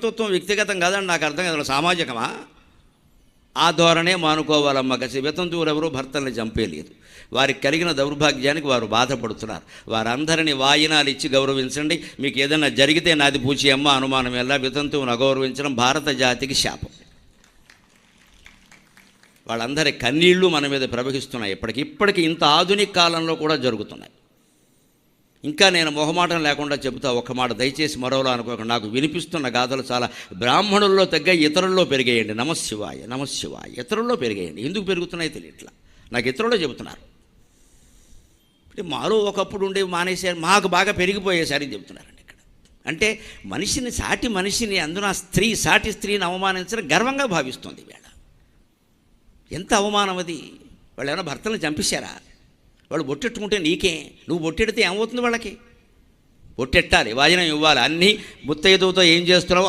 కర్తృత్వం వ్యక్తిగతం కాదని నాకు అర్థం కాదు, సామాజికమా? ఆ ధోరణే మానుకోవాలమ్మ. కసి వితంతువులు ఎవరూ భర్తల్ని చంపేయలేదు. వారికి కలిగిన దౌర్భాగ్యానికి వారు బాధపడుతున్నారు. వారందరినీ వాయినాలు ఇచ్చి గౌరవించండి. మీకు ఏదైనా జరిగితే నాది పూచి అమ్మ, అనుమానం ఎలా. వితంతువును అగౌరవించడం భారత జాతికి శాపం. వాళ్ళందరి కన్నీళ్లు మన మీద ప్రవహిస్తున్నాయి. ఇప్పటికి ఇంత ఆధునిక కాలంలో కూడా జరుగుతున్నాయి. ఇంకా నేను మొహమాటం లేకుండా చెబుతా ఒక్క మాట, దయచేసి మరోలా అనుకోకుండా. నాకు వినిపిస్తున్న గాథలు చాలా బ్రాహ్మణుల్లో తగ్గ ఇతరుల్లో పెరిగేయండి. నమశివాయ నమశివాయ. ఇతరుల్లో పెరిగేయండి. ఎందుకు పెరుగుతున్నాయో తెలియట్లా. నాకు ఇతరుల్లో చెబుతున్నారు. మాలో ఒకప్పుడు ఉండే మానేసారు, మాకు బాగా పెరిగిపోయేసరి చెబుతున్నారండి ఇక్కడ. అంటే మనిషిని, సాటి మనిషిని, అందున స్త్రీ, సాటి స్త్రీని అవమానించడం గర్వంగా భావిస్తుంది వీళ్ళ. ఎంత అవమానం అది! వాళ్ళు ఏమైనా భర్తలను చంపేశారా? వాళ్ళు బొట్టెట్టుకుంటే నీకే, నువ్వు బొట్టెడితే ఏమవుతుంది వాళ్ళకి? బొట్టెట్టాలి, వాజనం ఇవ్వాలి. అన్నీ ముత్తైదుతో ఏం చేస్తున్నావు